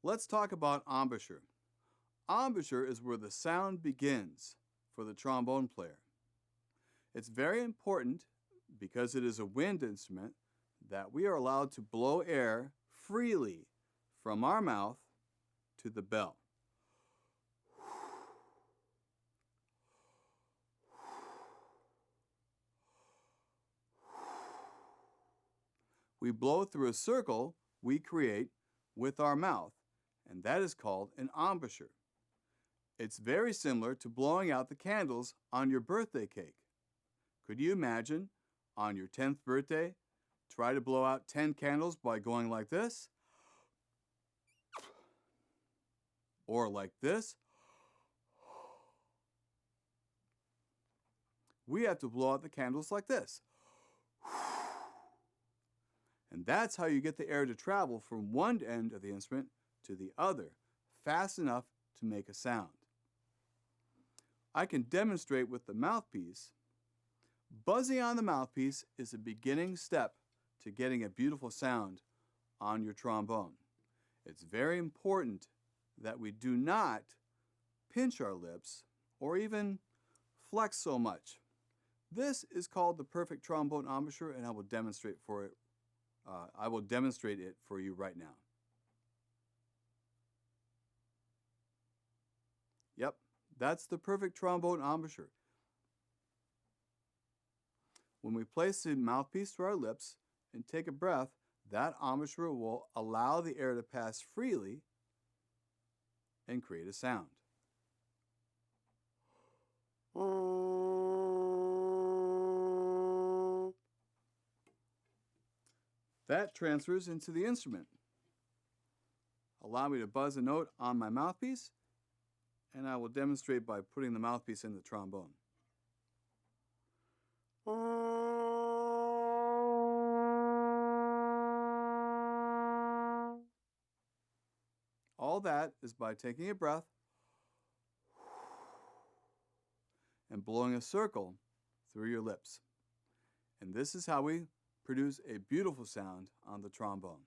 Let's talk about embouchure. Embouchure is where the sound begins for the trombone player. It's very important, because it is a wind instrument, that we are allowed to blow air freely from our mouth to the bell. We blow through a circle we create with our mouth, and that is called an embouchure. It's very similar to blowing out the candles on your birthday cake. Could you imagine, on your 10th birthday, try to blow out 10 candles by going like this? Or like this? We have to blow out the candles like this. And that's how you get the air to travel from one end of the instrument to the other, fast enough to make a sound. I can demonstrate with the mouthpiece. Buzzing on the mouthpiece is a beginning step to getting a beautiful sound on your trombone. It's very important that we do not pinch our lips or even flex so much. This is called the perfect trombone embouchure, and I will demonstrate it for you right now. Yep, that's the perfect trombone embouchure. When we place the mouthpiece to our lips and take a breath, that embouchure will allow the air to pass freely and create a sound. That transfers into the instrument. Allow me to buzz a note on my mouthpiece, and I will demonstrate by putting the mouthpiece in the trombone. All that is by taking a breath and blowing a circle through your lips. And this is how we produce a beautiful sound on the trombone.